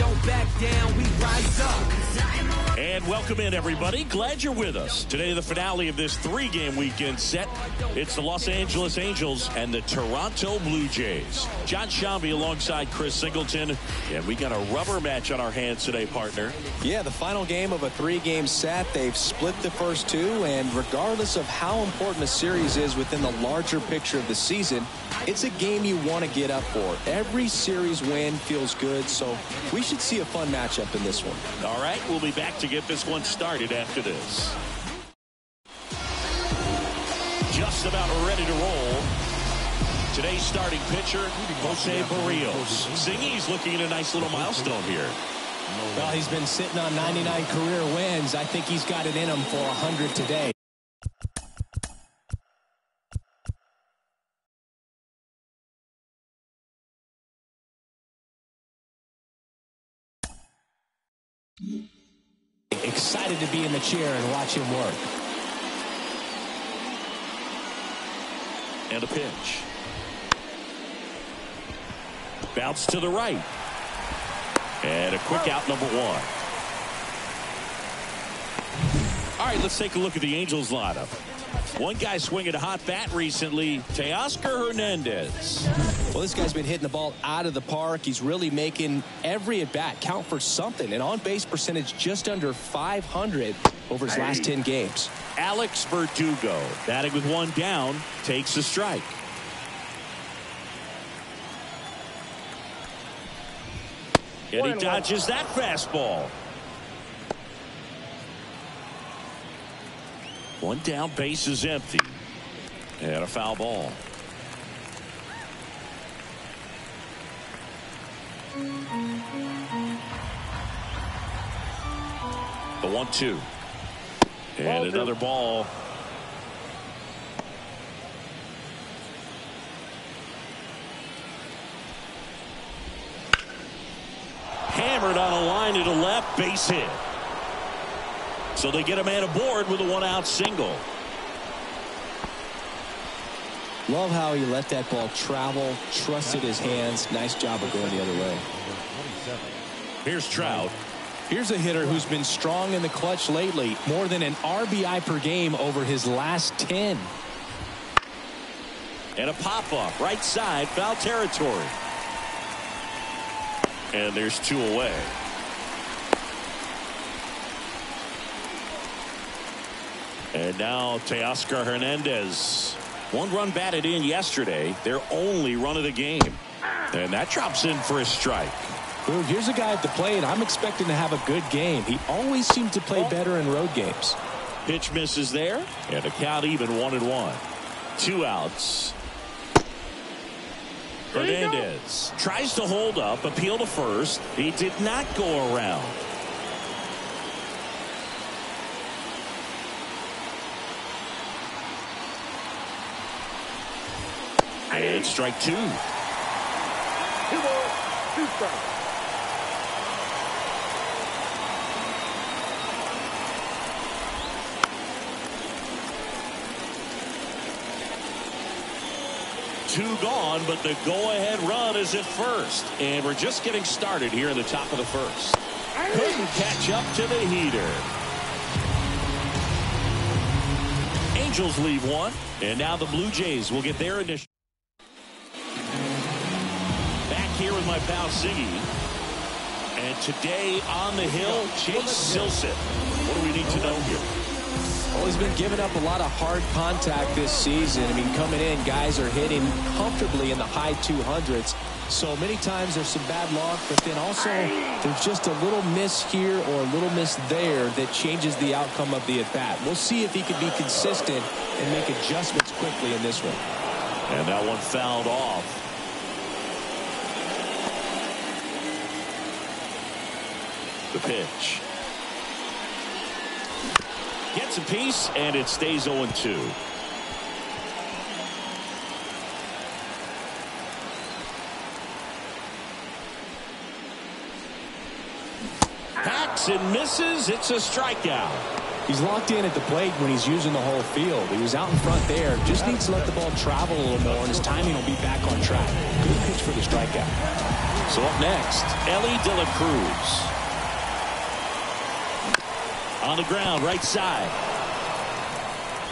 don't back down, we rise up. And welcome in, everybody. Glad you're with us. Today, the finale of this three-game weekend set. It's the Los Angeles Angels and the Toronto Blue Jays. John Shambi alongside Chris Singleton. And we got a rubber match on our hands today, partner. Yeah, the final game of a three-game set. They've split the first two, and regardless of how important a series is within the larger picture of the season, it's a game you want to get up for. Every series win feels good, so we should see a fun matchup in this one. All right, we'll be back to get this one started after this. Just about ready to roll. Today's starting pitcher, Jose Barrios. Singy's looking at a nice little milestone here. Well, he's been sitting on 99 career wins. I think he's got it in him for 100 today. Excited to be in the chair and watch him work. And a pitch. Bounce to the right. And a quick out, number one. All right, let's take a look at the Angels lineup. One guy swinging a hot bat recently, Teoscar Hernandez. Well, this guy's been hitting the ball out of the park. He's really making every at-bat count for something. An on-base percentage just under 500 over his last 10 games. Alex Verdugo, batting with one down, takes a strike. And he dodges that fastball. One down, base is empty. And a foul ball. The 1-2. And another ball. Hammered on a line to the left, base hit. So they get a man aboard with a one-out single. Love how he let that ball travel, trusted his hands. Nice job of going the other way. Here's Trout. Here's a hitter who's been strong in the clutch lately. More than an RBI per game over his last 10. And a pop-up, right side, foul territory. And there's two away. And now Teoscar Hernandez. One run batted in yesterday. Their only run of the game. And that drops in for a strike. Well, here's a guy at the plate. I'm expecting to have a good game. He always seems to play better in road games. Pitch misses there. And a count even 1-1. Two outs. Hernandez tries to hold up, appeal to first. He did not go around. And strike two. 2 balls, 2 strikes. Two gone, but the go-ahead run is at first. And we're just getting started here in the top of the first. Couldn't catch up to the heater. Angels leave one. And now the Blue Jays will get their initial. Back here with my pal Siggy. And today on the hill, Chase Silseth. What do we need to know here? Well, he's been giving up a lot of hard contact this season. I mean, coming in, guys are hitting comfortably in the high 200s. So many times there's some bad luck, but then also there's just a little miss here or a little miss there that changes the outcome of the at-bat. We'll see if he can be consistent and make adjustments quickly in this one. And that one fouled off. The pitch. Gets a piece, and it stays 0-2. Hacks and misses. It's a strikeout. He's locked in at the plate when he's using the whole field. He was out in front there. Just needs to let the ball travel a little more, and his timing will be back on track. Good pitch for the strikeout. So up next, Elly De La Cruz. On the ground, right side.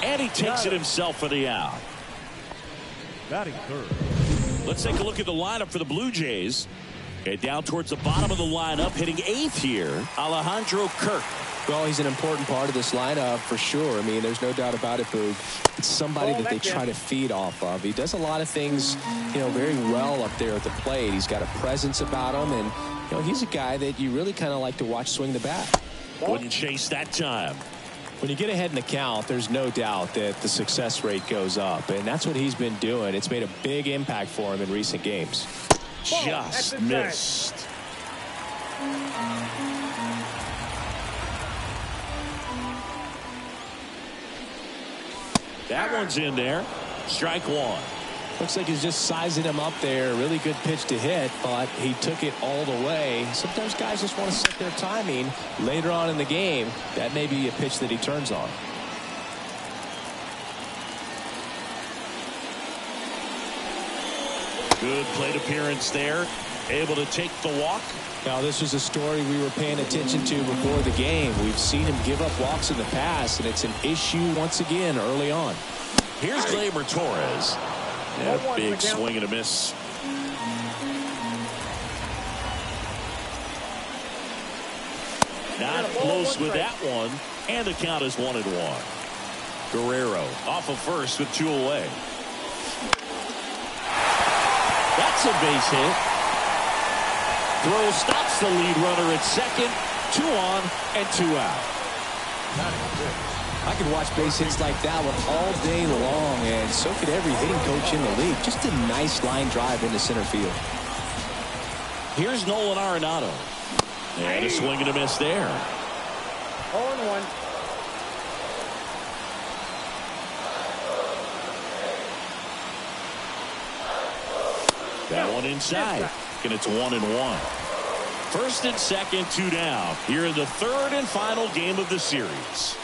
And he takes it himself for the out. Batting third. Let's take a look at the lineup for the Blue Jays. And down towards the bottom of the lineup, hitting 8th here, Alejandro Kirk. Well, he's an important part of this lineup for sure. I mean, there's no doubt about it, Boog. It's somebody that they try to feed off of. He does a lot of things, very well up there at the plate. He's got a presence about him, and, he's a guy that you really kind of like to watch swing the bat. Wouldn't chase that time. When you get ahead in the count, there's no doubt that the success rate goes up, and that's what he's been doing. It's made a big impact for him in recent games. Just missed. That one's in there. Strike one. Looks like he's just sizing him up there. Really good pitch to hit, but he took it all the way. Sometimes guys just want to set their timing later on in the game. That may be a pitch that he turns on. Good plate appearance there. Able to take the walk. Now, this was a story we were paying attention to before the game. We've seen him give up walks in the past, and it's an issue once again early on. Here's Gleyber Torres. Yeah, big swing and a miss. Not close with that one, and the count is 1-1. Guerrero off of first with 2 away. That's a base hit. Throw stops the lead runner at second. 2 on and 2 out. I could watch base hits like that one all day long, and so could every hitting coach in the league. Just a nice line drive into center field. Here's Nolan Arenado. And a swing and a miss there. 0-1. That one inside. And it's 1-1. First and second, 2 down. Here in the third and final game of the series.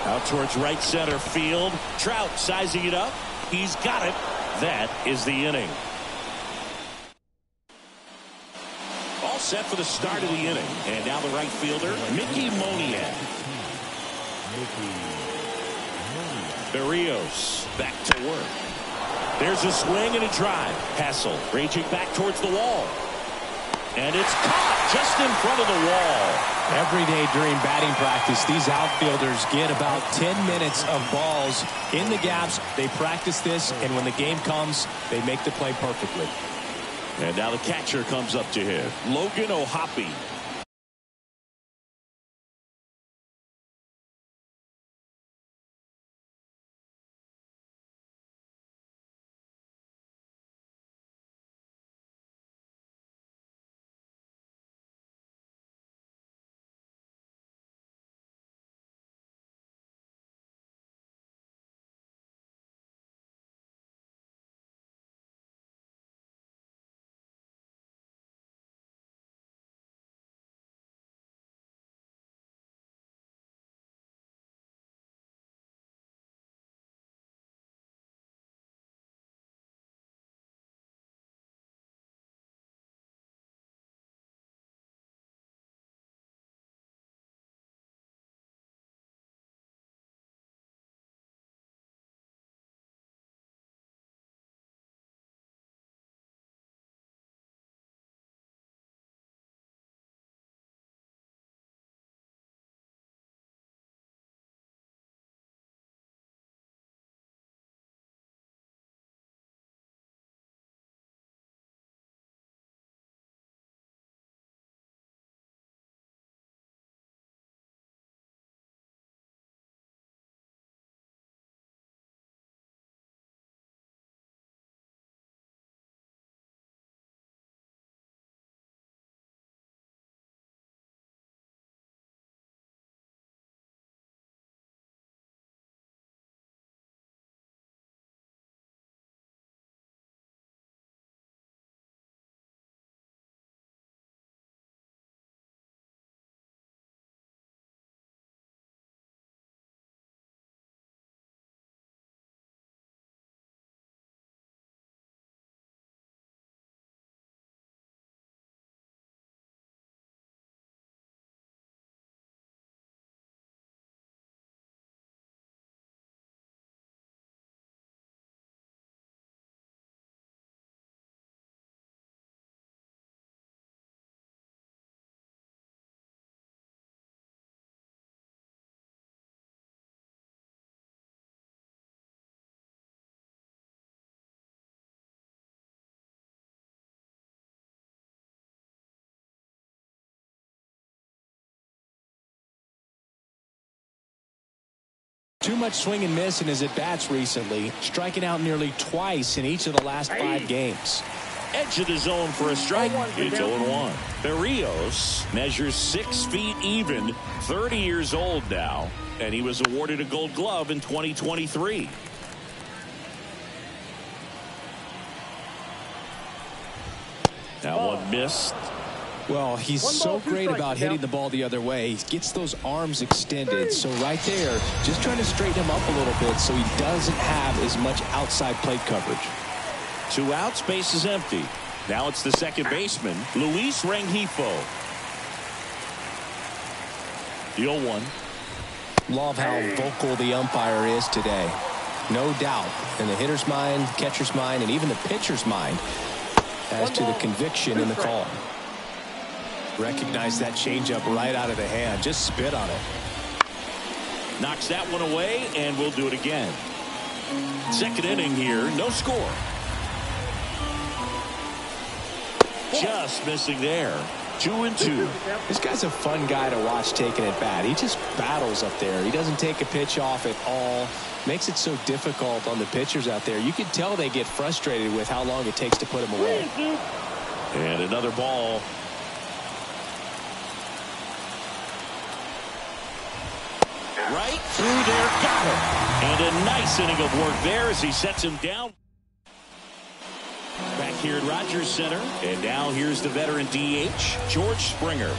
Out towards right center field. Trout sizing it up. He's got it. That is the inning. All set for the start of the inning. And now the right fielder, Mickey Moniak. Berrios back to work. There's a swing and a drive. Hassel raging back towards the wall. And it's caught just in front of the wall. Every day during batting practice, these outfielders get about 10 minutes of balls in the gaps. They practice this, and when the game comes, they make the play perfectly. And now the catcher comes up to him, Logan O'Hoppe. too much swing and miss in his at-bats recently, striking out nearly twice in each of the last 5 games. Edge of the zone for a strike. It's 0-1. Berrios measures 6 feet even, 30 years old now, and he was awarded a Gold Glove in 2023. That one missed. Well, he's so great about hitting the ball the other way. He gets those arms extended. So right there, just trying to straighten him up a little bit so he doesn't have as much outside plate coverage. 2 outs, base is empty. Now it's the second baseman, Luis Rengifo. The 0-1. Love how vocal the umpire is today. No doubt in the hitter's mind, catcher's mind, and even the pitcher's mind as to the conviction in the call. Recognize that changeup right out of the hand. Just spit on it. Knocks that one away, and we'll do it again. Second inning here, no score. Just missing there. 2-2. This guy's a fun guy to watch taking at bat. He just battles up there. He doesn't take a pitch off at all. Makes it so difficult on the pitchers out there. You can tell they get frustrated with how long it takes to put him away. And another ball. Right through there, got him. And a nice inning of work there as he sets him down. Back here at Rogers Center. And now here's the veteran DH, George Springer.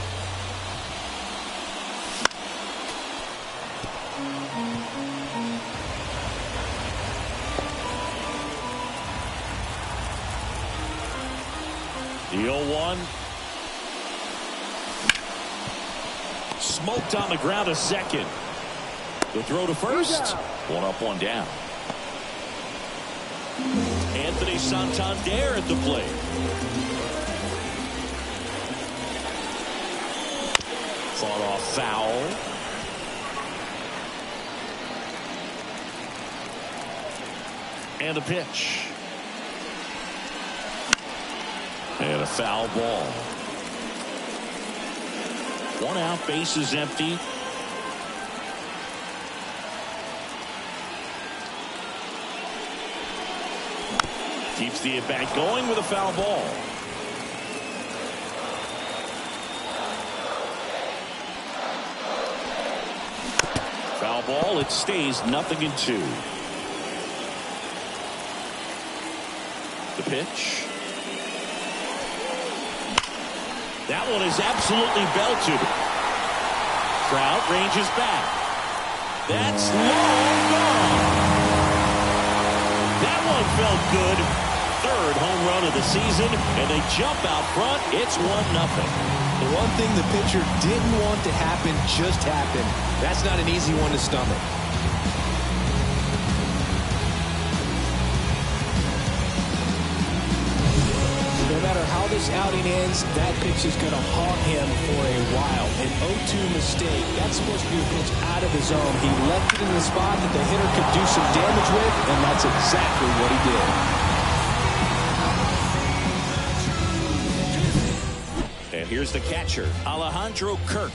The 0-1. Smoked on the ground a second. The throw to first. 1 up, 1 down. Anthony Santander at the plate. Fought off foul. And a pitch. And a foul ball. 1 out, base is empty. Keeps the at-bat going with a foul ball. Foul ball, it stays 0-2. The pitch. That one is absolutely belted. Trout ranges back. That's long gone. That one felt good. 3rd home run of the season, and they jump out front. It's 1-0. The one thing the pitcher didn't want to happen just happened. That's not an easy one to stomach. No matter how this outing ends, that pitch is going to haunt him for a while. An 0-2 mistake. That's supposed to be a pitch out of the zone. He left it in the spot that the hitter could do some damage with, and that's exactly what he did. And here's the catcher, Alejandro Kirk.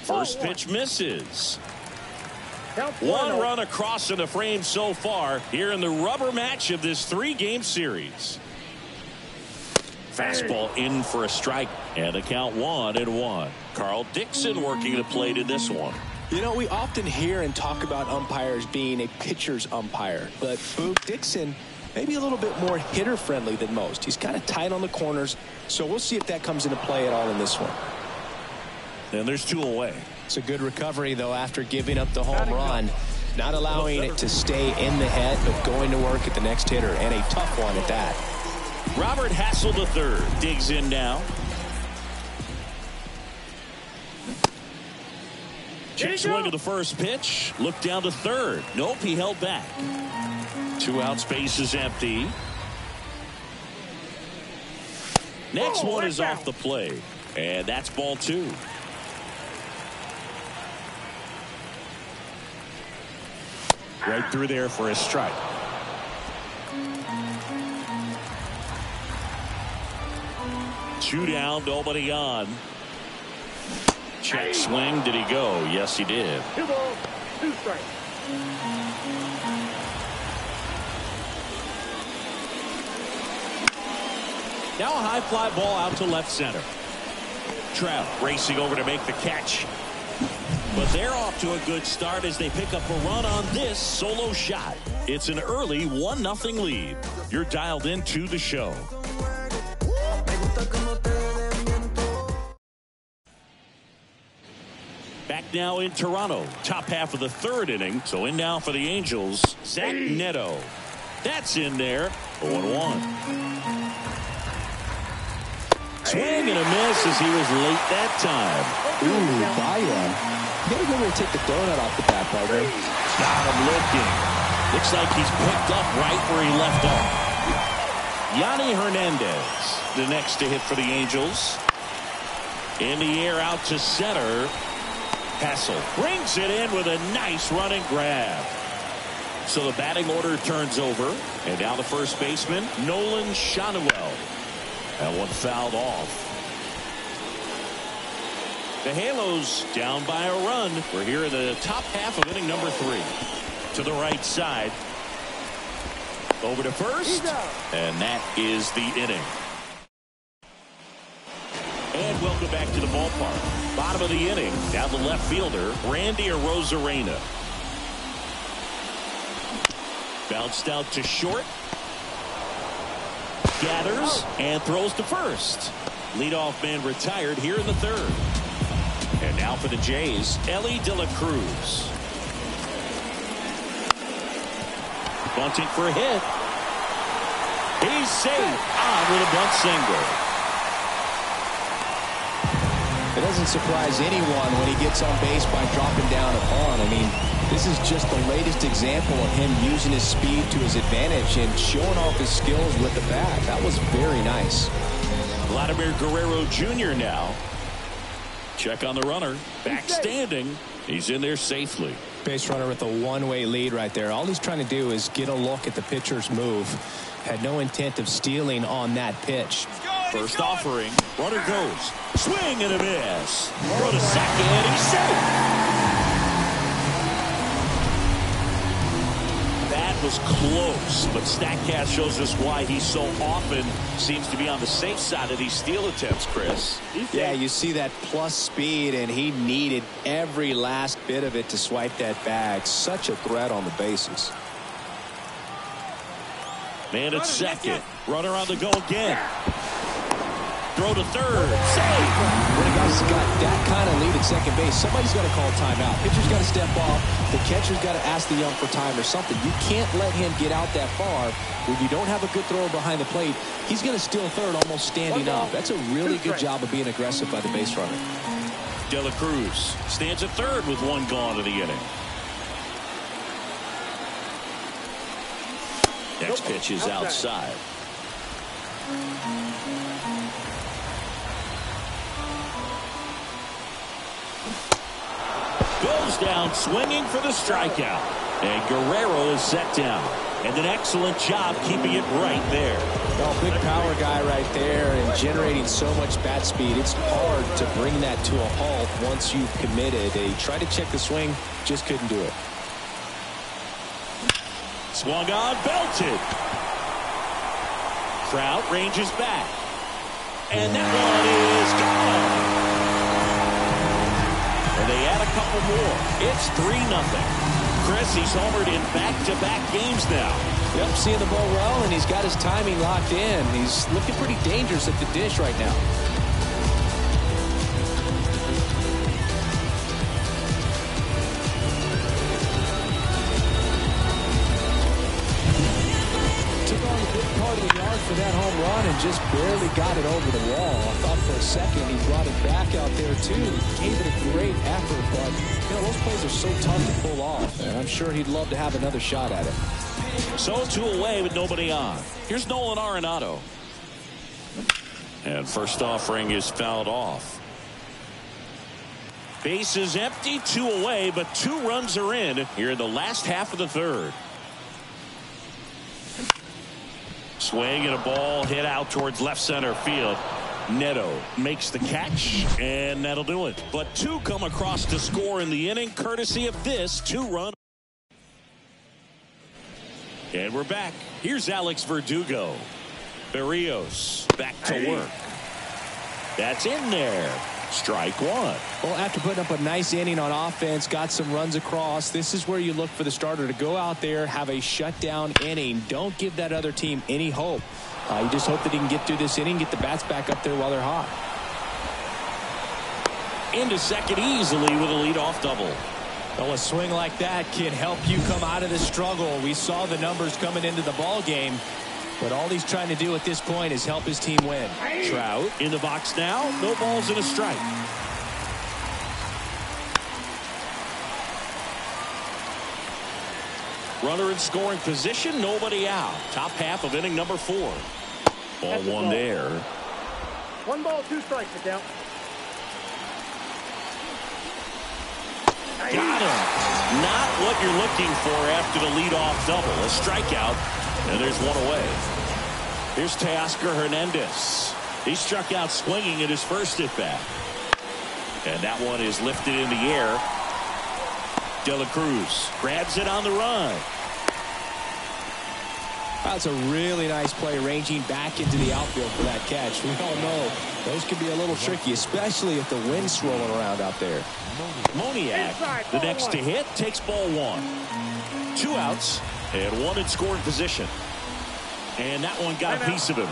First pitch misses. 1 run across in the frame so far here in the rubber match of this 3-game series. Fastball in for a strike, and a count 1-1. Carl Dixon working the plate in this one. You know, we often hear and talk about umpires being a pitcher's umpire, but Boog Dixon maybe a little bit more hitter friendly than most. He's kind of tight on the corners, so we'll see if that comes into play at all in this one. And there's 2 away. It's a good recovery, though, after giving up the home run. Not allowing it to stay in the head, but going to work at the next hitter, and a tough one at that. Robert Hassel III digs in now. Check swing of the first pitch. Look down to 3rd. Nope, he held back. 2 outs, base is empty. Next one is off the plate, and that's ball 2. Right through there for a strike. Two down, nobody on. Check swing. Did he go? Yes, he did. 2 balls, 2 strikes. Now a high fly ball out to left center. Trout racing over to make the catch. But they're off to a good start as they pick up a run on this solo shot. It's an early 1-0 lead. You're dialed into the show. Back now in Toronto. Top half of the 3rd inning. So in now for the Angels, Zach Neto. That's in there. 0-1. Swing and a miss as he was late that time. Ooh, Bayan. You gotta go over and take the donut off the bat, partner. Got him looking. Looks like he's picked up right where he left off. Yanni Hernandez, the next to hit for the Angels. In the air out to center. Hassel brings it in with a nice running grab. So the batting order turns over. And now the first baseman, Nolan Schanuel. That one fouled off. The Halos down by a run. We're here in the top half of inning number 3. To the right side. Over to first. And that is the inning. And welcome back to the ballpark. Bottom of the inning. Down the left fielder, Randy Arozarena. Bounced out to short. Gathers and throws to first. Leadoff man retired here in the 3rd. And now for the Jays, Elly De La Cruz. Bunting for a hit. He's safe. On with a bunt single. It doesn't surprise anyone when he gets on base by dropping down a bunt. I mean, this is just the latest example of him using his speed to his advantage and showing off his skills with the bat. That was very nice. Vladimir Guerrero Jr. now. Check on the runner. Back standing. He's in there safely. Base runner with a one-way lead right there. All he's trying to do is get a look at the pitcher's move. Had no intent of stealing on that pitch. First offering. Runner goes. Swing and a miss. Throw to second. He's safe. That was close, but StatCast shows us why he so often seems to be on the safe side of these steal attempts, Chris. Yeah, you see that plus speed, and he needed every last bit of it to swipe that bag. Such a threat on the bases. Man at second. Runner on the go again. Throw to third. Save. When a guy's got that kind of lead at second base, somebody's got to call timeout. Pitcher's got to step off. The catcher's got to ask the ump for time or something. You can't let him get out that far. When you don't have a good thrower behind the plate, he's going to steal third almost standing up. That's a really good job of being aggressive by the base runner. De La Cruz stands at third with one gone in the inning. Next pitch is outside. Goes down swinging for the strikeout. And Guerrero is set down. And an excellent job keeping it right there. Well, big power guy right there and generating so much bat speed. It's hard to bring that to a halt once you've committed. He tried to check the swing, just couldn't do it. Swung on, belted. Trout ranges back. And that one is gone. And they add a couple more. It's 3-0. Chris, he's homered in back-to-back games now. Yep, seeing the ball well, and he's got his timing locked in. He's looking pretty dangerous at the dish right now. For that home run and just barely got it over the wall. I thought for a second he brought it back out there too. Gave it a great effort, but you know those plays are so tough to pull off. And I'm sure he'd love to have another shot at it. So 2 away with nobody on. Here's Nolan Arenado. And first offering is fouled off. Base is empty, 2 away, but 2 runs are in here in the last half of the 3rd. Swing and a ball hit out towards left center field. Neto makes the catch, and that'll do it. But two come across to score in the inning, courtesy of this two-run. And we're back. Here's Alex Verdugo. Berrios back to work. That's in there. Strike one. Well, after putting up a nice inning on offense, got some runs across, this is where you look for the starter to go out there, have a shutdown inning. Don't give that other team any hope. You just hope that he can get through this inning, get the bats back up there while they're hot. Into second easily with a leadoff double. Well, a swing like that can help you come out of the struggle. We saw the numbers coming into the ball game, but all he's trying to do at this point is help his team win. Trout in the box now. No balls and a strike. Runner in scoring position. Nobody out. Top half of inning number 4. Ball one there. 1 ball, 2 strikes, the count. Got him. Not what you're looking for after the leadoff double. A strikeout, and there's one away. Here's Teoscar Hernandez. He struck out swinging at his first at bat. And that one is lifted in the air. De La Cruz grabs it on the run. That's a really nice play, ranging back into the outfield for that catch. We all know those can be a little tricky, especially if the wind's swirling around out there. Moniak, the next to hit, takes ball 1. 2 outs and 1 in scoring position. And that one got a piece of him.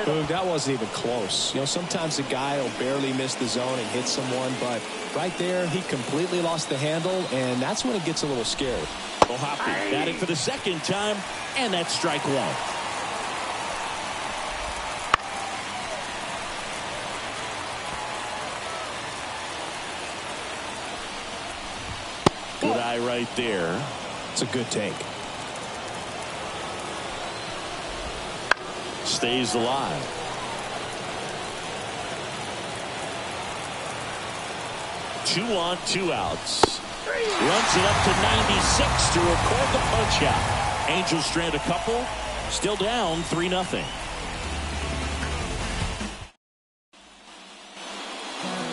Boom, that wasn't even close. You know, sometimes a guy will barely miss the zone and hit someone, but right there, he completely lost the handle, and that's when it gets a little scary. O'Hoppe batting for the second time, and that's strike 1. Good eye right there. It's a good take. Stays alive. Two on, 2 outs. Runs it up to 96 to record the punch out. Angels strand a couple. Still down 3-0.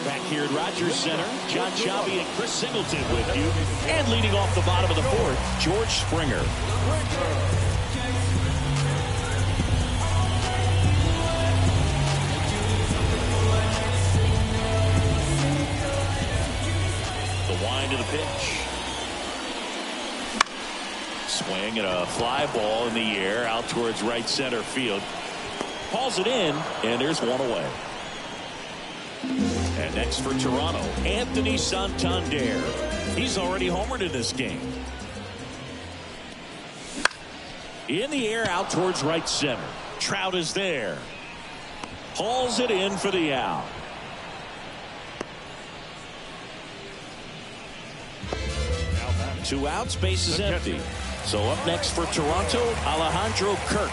Back here at Rogers Center, Jon Sciambi and Chris Singleton with you. And leading off the bottom of the 4th, George Springer. To the pitch. Swing and a fly ball in the air out towards right center field. Hauls it in, and there's one away. And next for Toronto, Anthony Santander. He's already homered in this game. In the air out towards right center. Trout is there. Hauls it in for the out. Two outs, base is empty. So up next for Toronto, Alejandro Kirk.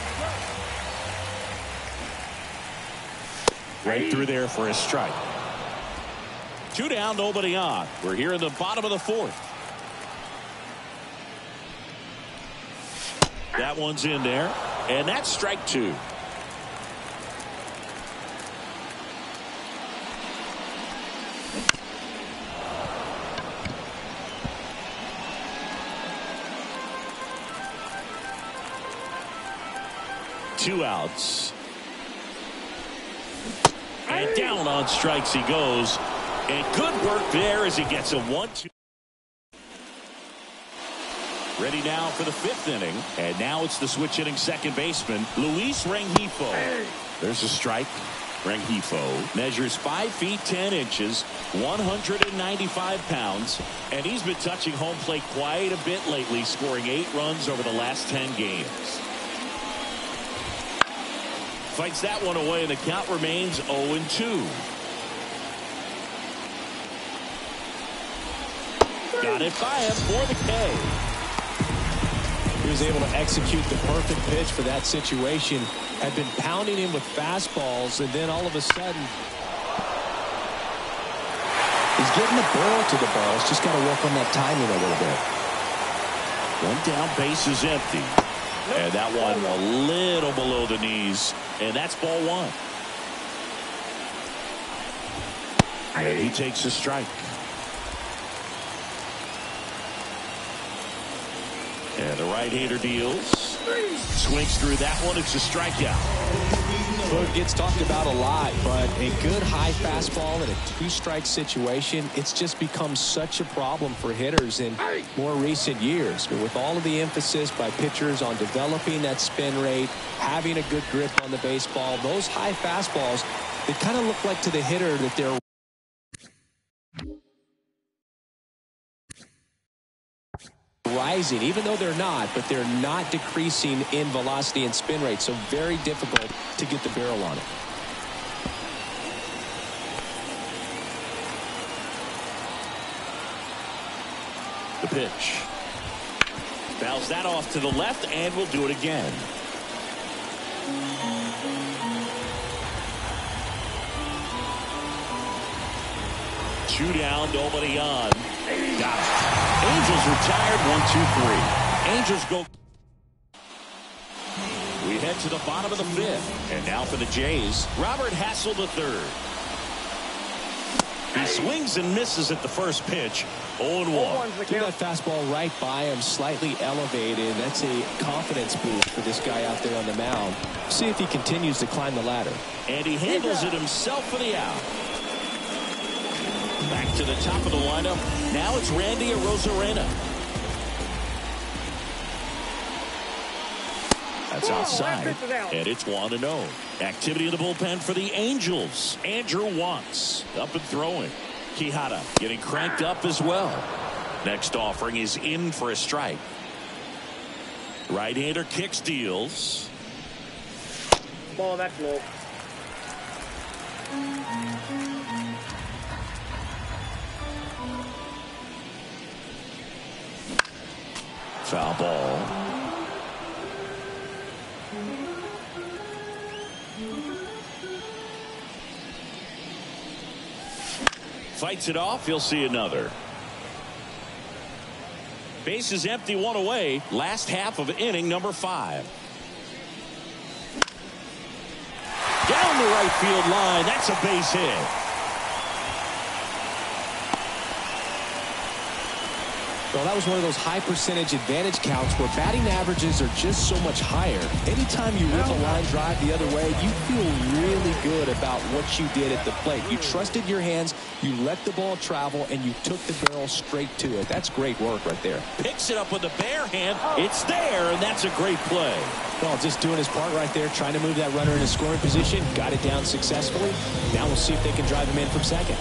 Right through there for a strike. 2 down, nobody on. We're here in the bottom of the 4th. That one's in there, and that's strike 2. Two outs. And down on strikes he goes. And good work there as he gets a 1-2. Ready now for the 5th inning. And now it's the switch hitting second baseman, Luis Rengifo. There's a strike. Rengifo measures 5 feet 10 inches, 195 pounds. And he's been touching home plate quite a bit lately, scoring 8 runs over the last 10 games. Fights that one away, and the count remains 0-2. Got it by him for the K. He was able to execute the perfect pitch for that situation. Had been pounding him with fastballs, and then all of a sudden, he's getting the barrel to the ball. He's just got to work on that timing a little bit. One down, base is empty. And that one a little below the knees. And that's ball 1. And he takes a strike. And the right-hander deals. Swings through that one. It's a strikeout. Foot gets talked about a lot, but a good high fastball in a two-strike situation, it's just become such a problem for hitters in more recent years. But with all of the emphasis by pitchers on developing that spin rate, having a good grip on the baseball, those high fastballs, they kind of look like to the hitter that they're rising, even though they're not, but they're not decreasing in velocity and spin rate, so very difficult to get the barrel on it. The pitch. Fouls that off to the left, and we'll do it again. Two down, nobody on. Got it. Angels retired, 1-2-3. Angels go. We head to the bottom of the fifth. And now for the Jays, Robert Hassell III. He swings and misses at the first pitch. 0-1. Threw that fastball right by him, slightly elevated. That's a confidence boost for this guy out there on the mound. See if he continues to climb the ladder. And he handles it himself for the out. Back to the top of the lineup. Now it's Randy Arozarena. That's outside. And it's 1-0. Activity in the bullpen for the Angels. Andrew Wantz up and throwing. Quijada getting cranked up as well. Next offering is in for a strike. Right-hander kicks, deals. Ball, that's low. Foul ball. Fights it off. He'll see another. Base is empty, one away. Last half of inning number 5. Down the right field line. That's a base hit. Well, that was one of those high percentage advantage counts where batting averages are just so much higher. Anytime you rip a line drive the other way, you feel really good about what you did at the plate. You trusted your hands, you let the ball travel, and you took the barrel straight to it. That's great work right there. Picks it up with the bare hand. It's there, and that's a great play. Well, just doing his part right there, trying to move that runner into scoring position. Got it down successfully. Now we'll see if they can drive him in from second.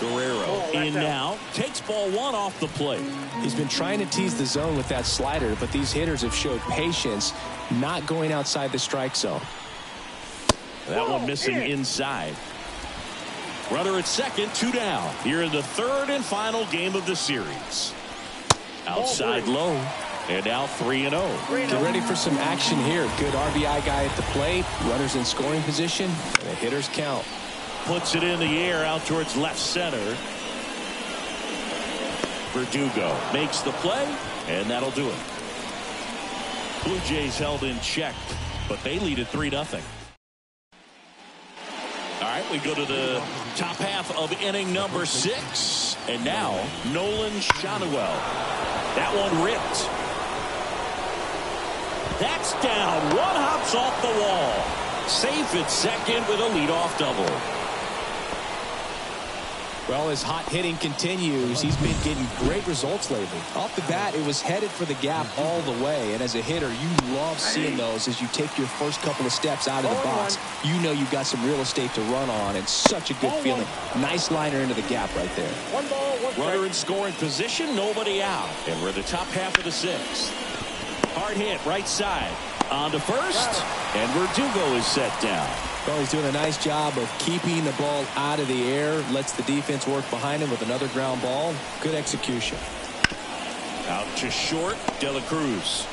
Guerrero in now, takes ball 1 off the plate. He's been trying to tease the zone with that slider, but these hitters have showed patience, not going outside the strike zone. That one missing inside. Runner at second, 2 down. Here in the third and final game of the series. Outside low, and now 3-0. Get ready for some action here. Good RBI guy at the plate, runners in scoring position, and the hitters count. Puts it in the air out towards left center. Verdugo makes the play, and that'll do it. Blue Jays held in check, but they lead at 3-0. All right, we go to the top half of inning number 6, and now Nolan Schanuel. That one ripped. That's down. One hops off the wall. Safe at second with a leadoff double. Well, his hot hitting continues. He's been getting great results lately. Off the bat, it was headed for the gap all the way. And as a hitter, you love seeing those as you take your first couple of steps out of the box. You know you've got some real estate to run on. And such a good feeling. Nice liner into the gap right there. One ball, one strike. Runner in scoring position, nobody out. And we're in the top half of the 6th. Hard hit, right side. On to first. And Verdugo is set down. Well, he's doing a nice job of keeping the ball out of the air. Lets the defense work behind him with another ground ball. Good execution. Out to short, De La Cruz.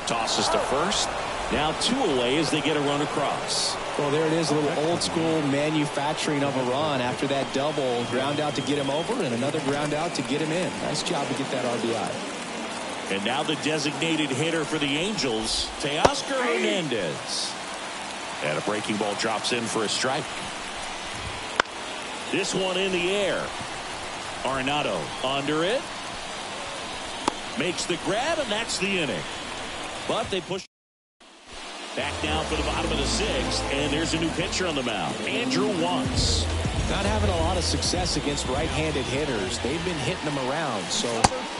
Tosses to first. Now 2 away as they get a run across. Well, there it is, a little old school manufacturing of a run after that double. Ground out to get him over and another ground out to get him in. Nice job to get that RBI. And now the designated hitter for the Angels, Teoscar Hernandez. And a breaking ball drops in for a strike. This one in the air. Arenado under it. Makes the grab, and that's the inning. But they push back down for the bottom of the sixth, and there's a new pitcher on the mound. Andrew Wantz. Not having a lot of success against right-handed hitters. They've been hitting them around, so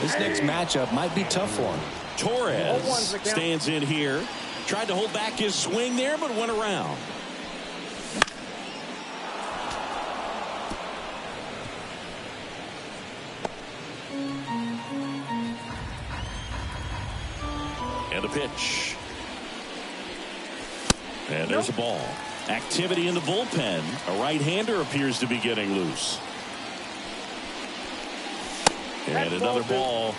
this next matchup might be tough for him. Torres stands in here. Tried to hold back his swing there, but went around. And a pitch. And there's a ball. Activity in the bullpen. A right-hander appears to be getting loose. And another ball.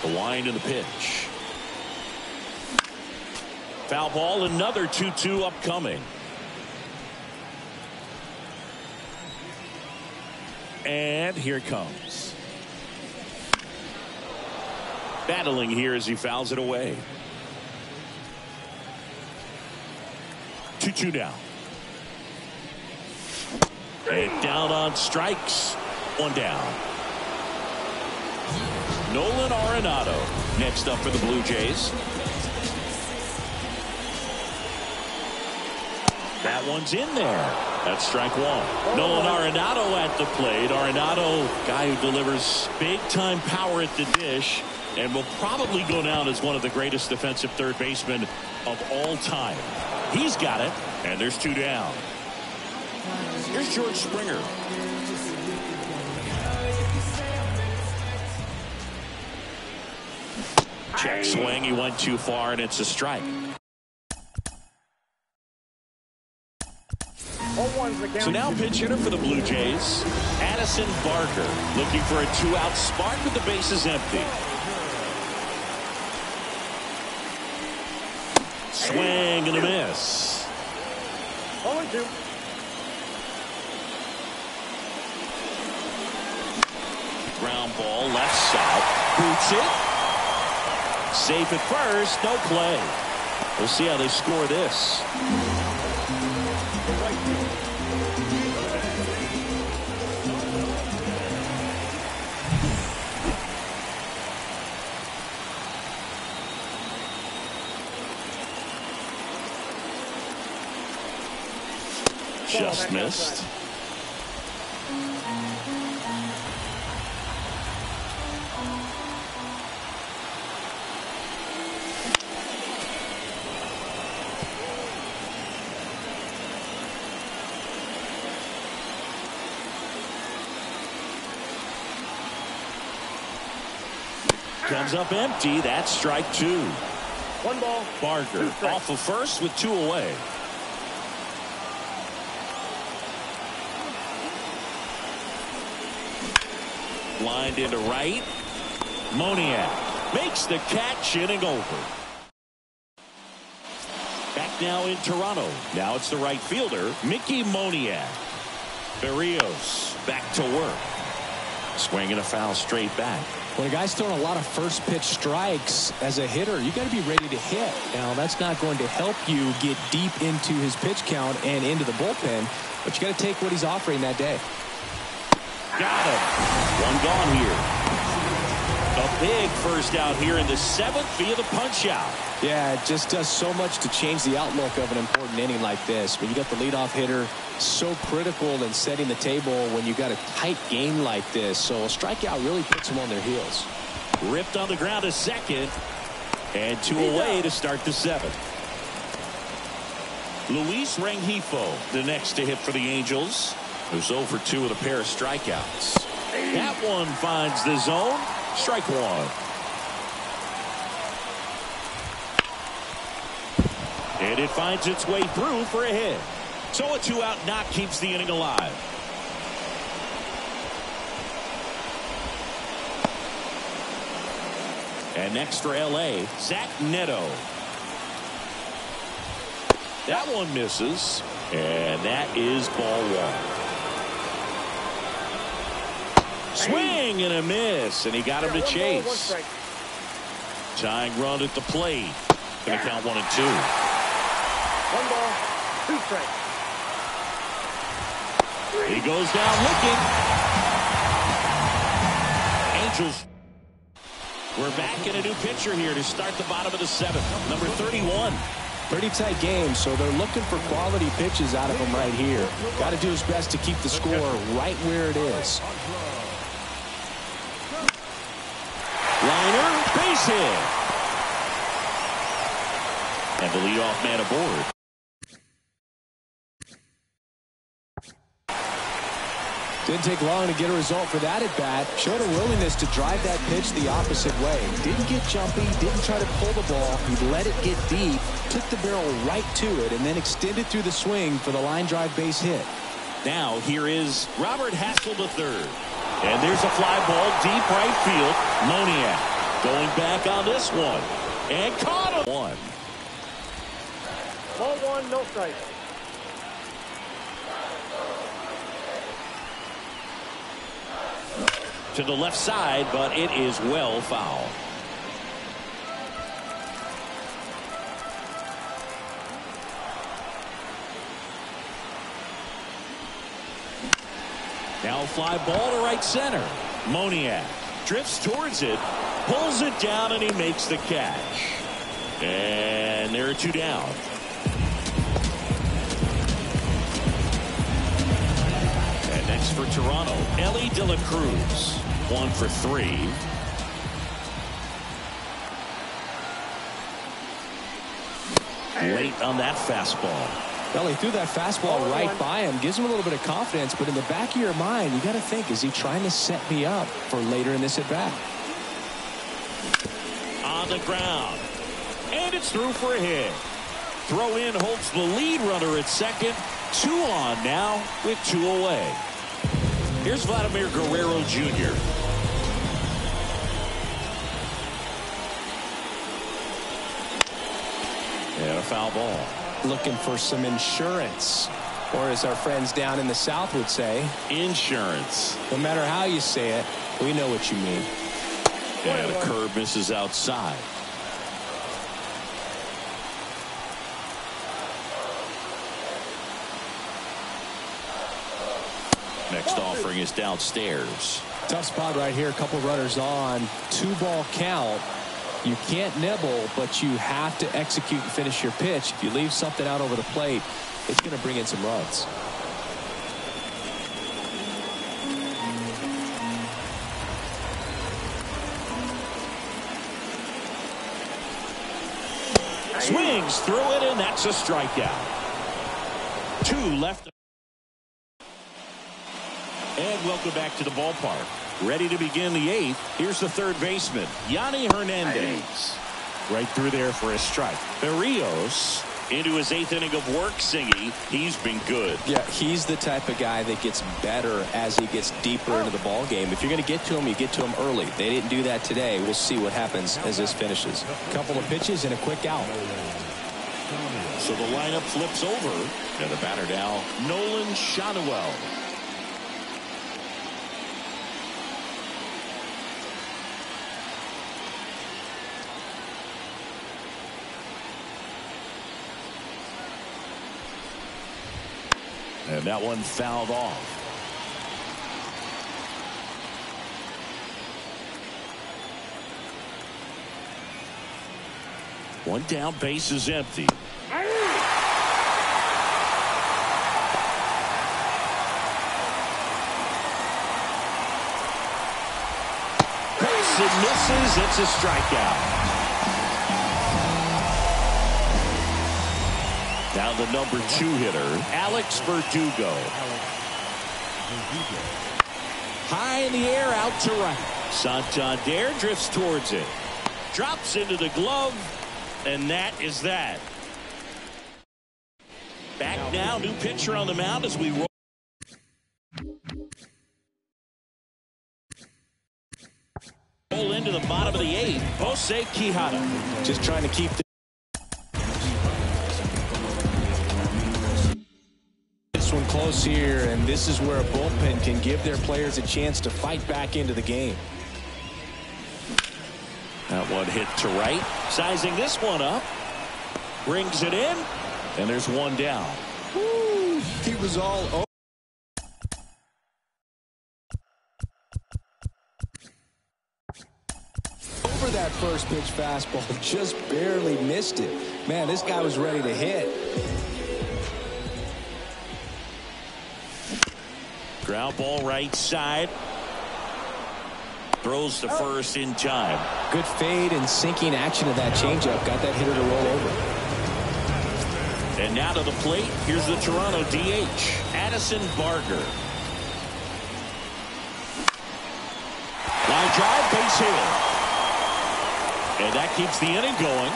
The wind and the pitch. Foul ball, another 2-2 upcoming. And here it comes. Battling here as he fouls it away. 2-2 down. And down on strikes. One down. Nolan Arenado next up for the Blue Jays. That one's in there. That's strike one. Nolan Arenado at the plate. Arenado, guy who delivers big-time power at the dish and will probably go down as one of the greatest defensive third basemen of all time. He's got it, and there's two down. Here's George Springer. Check swing. He went too far, and it's a strike. So now pitch hitter for the Blue Jays, Addison Barker, looking for a two-out spark with the bases empty. Swing and a miss. 0-2. Ground ball left side. Boots it. Safe at first. No play. We'll see how they score this. Just missed. Comes up empty. That's strike two. One ball. Barker off of first with two away. Lined into right. Moniak makes the catch, inning over. Back now in Toronto. Now it's the right fielder, Mickey Moniak. Berrios back to work. Swinging a foul straight back. When a guy's throwing a lot of first pitch strikes as a hitter, you got to be ready to hit. Now, that's not going to help you get deep into his pitch count and into the bullpen, but you got to take what he's offering that day. Got him. One gone here. A big first out here in the seventh via the punch out. Yeah, it just does so much to change the outlook of an important inning like this. When you got the leadoff hitter, so critical in setting the table when you got a tight game like this. So a strikeout really puts them on their heels. Ripped on the ground a second. And two away to start the seventh. Luis Rengifo, the next to hit for the Angels, who's 0 for 2 with a pair of strikeouts. That one finds the zone. Strike one. And it finds its way through for a hit. So a two-out knock keeps the inning alive. And next for L.A., Zach Neto. That one misses. And that is ball one. Swing and a miss, and he got him to chase. Tying run at the plate. Going to count 1-2. One ball. 2 strikes. He goes down looking. Angels. We're back in a new pitcher here to start the bottom of the 7th. Number 31. Pretty tight game, so they're looking for quality pitches out of him right here. Got to do his best to keep the score right where it is. Liner, base hit. And the leadoff man aboard. Didn't take long to get a result for that at bat. Showed a willingness to drive that pitch the opposite way. Didn't get jumpy, didn't try to pull the ball. He let it get deep, took the barrel right to it, and then extended through the swing for the line drive base hit. Now here is Robert Hassel III. And there's a fly ball deep right field. Moniak going back on this one. And caught him. Ball 1, no strikes. To the left side, but it is well foul. Now fly ball to right center. Moniak drifts towards it, pulls it down, and he makes the catch. And there are 2 down. And next for Toronto, Elly De La Cruz. 1 for 3. Late on that fastball. Well, he threw that fastball right by him. Gives him a little bit of confidence, but in the back of your mind, you got to think, is he trying to set me up for later in this at-bat? On the ground. And it's through for a hit. Throw in holds the lead runner at second. 2 on now with 2 away. Here's Vladimir Guerrero Jr. And a foul ball. Looking for some insurance, or as our friends down in the South would say, insurance. No matter how you say it, we know what you mean. And a curve misses outside. Next offering is downstairs. Tough spot right here. A couple runners on. 2-ball count. You can't nibble, but you have to execute and finish your pitch. If you leave something out over the plate, it's going to bring in some runs. Swings through it, and that's a strikeout. 2 left. And welcome back to the ballpark. Ready to begin the 8th. Here's the third baseman, Yanni Hernandez. Right through there for a strike. Berrios into his 8th inning of work, Singy. He's been good. Yeah, he's the type of guy that gets better as he gets deeper into the ball game. If you're going to get to him, you get to him early. They didn't do that today. We'll see what happens as this finishes. A couple of pitches and a quick out. So the lineup flips over. And the batter now, Nolan Schanuel. And that one fouled off. One down, base is empty. Base and misses. It's a strikeout. Now the number 2 hitter, Alex Verdugo. High in the air, out to right. Santander drifts towards it. Drops into the glove, and that is that. Back now, new pitcher on the mound as we roll. Roll into the bottom of the 8th, Jose Quijada. Just trying to keep the one close here, and this is where a bullpen can give their players a chance to fight back into the game. That one hit to right. Sizing this one up. Brings it in. And there's one down. Woo, he was all over. That first pitch fastball, just barely missed it. Man, this guy was ready to hit. Ground ball right side. Throws to first in time. Good fade and sinking action of that changeup. Got that hitter to roll over. And now to the plate, here's the Toronto DH, Addison Barger. Line drive, base hit. And that keeps the inning going.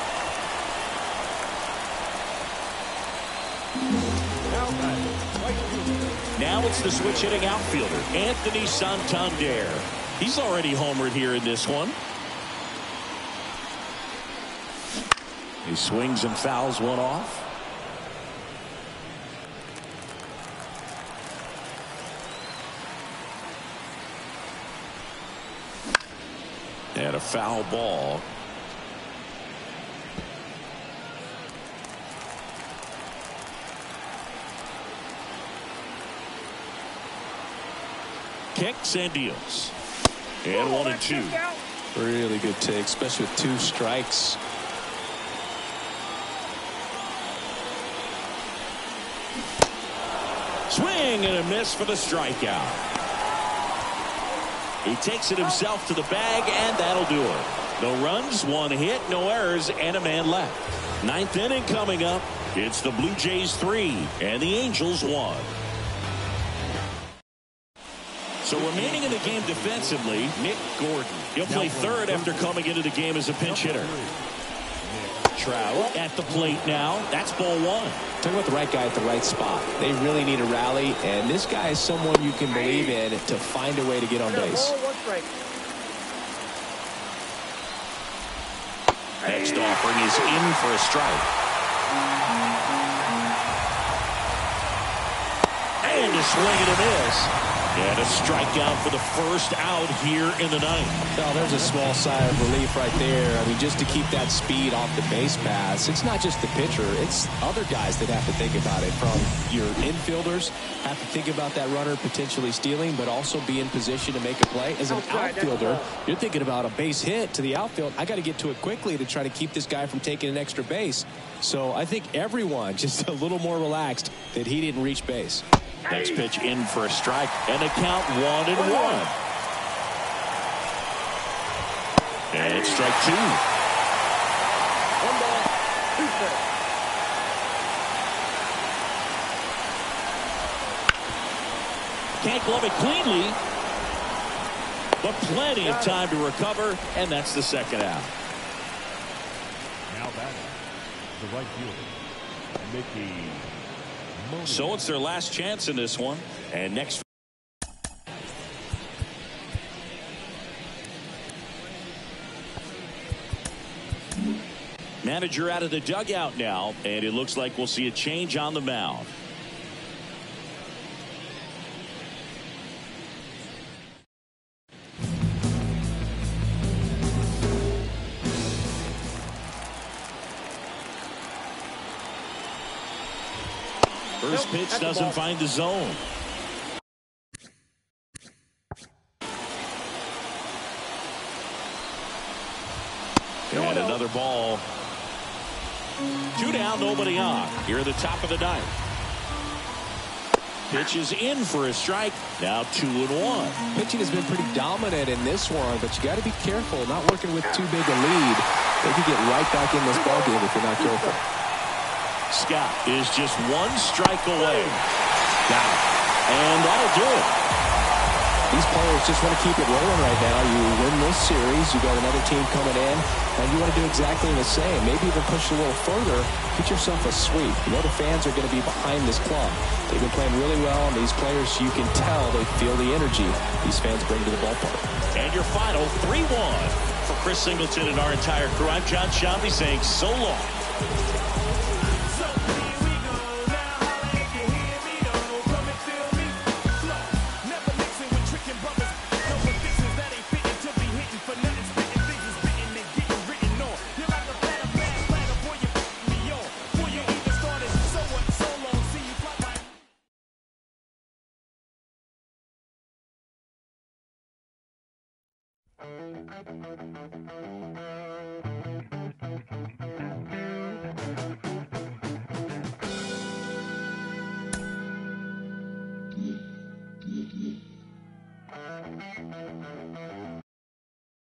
Now it's the switch hitting outfielder, Anthony Santander. He's already homered here in this one. He swings and fouls one off. And a foul ball. Kicks and deals. And 1-2. Really good take, especially with 2 strikes. Swing and a miss for the strikeout. He takes it himself to the bag, and that'll do it. No runs, 1 hit, no errors, and a man left. 9th inning coming up. It's the Blue Jays 3 and the Angels 1. So remaining in the game defensively, Nick Gordon. He'll play third after coming into the game as a pinch hitter. Trout at the plate now. That's ball 1. Talk about the right guy at the right spot. They really need a rally, and this guy is someone you can believe in to find a way to get on base. Next offering is in for a strike. And a swing and a miss. And a strikeout for the first out here in the 9th. Oh, there's a small sigh of relief right there. I mean, just to keep that speed off the base paths. It's not just the pitcher. It's other guys that have to think about it. From your infielders have to think about that runner potentially stealing, but also be in position to make a play. As an outfielder, you're thinking about a base hit to the outfield. I got to get to it quickly to try to keep this guy from taking an extra base. So I think everyone just a little more relaxed that he didn't reach base. Next pitch in for a strike, and a count 1-1. And it's strike 2. 1 ball, 2 strikes. Can't glove it cleanly, but plenty of time to recover, and that's the second out. Now batting, the right fielder, Mickey. So it's their last chance in this one. And next. Manager out of the dugout now, and it looks like we'll see a change on the mound. First pitch doesn't find the zone. And another ball. 2 down, nobody on. Here at the top of the 9th. Pitch is in for a strike. Now 2-1. Pitching has been pretty dominant in this one, but you got to be careful. Not working with too big a lead. They could get right back in this ballgame if you're not careful. Scott is just 1 strike away. Got it. And that'll do it. These players just want to keep it rolling right now. You win this series, you got another team coming in, and you want to do exactly the same. Maybe even push a little further. Get yourself a sweep. You know the fans are going to be behind this club. They've been playing really well, and these players, you can tell they feel the energy these fans bring to the ballpark. And your final 3-1 for Chris Singleton and our entire crew. I'm John Shambi saying so long.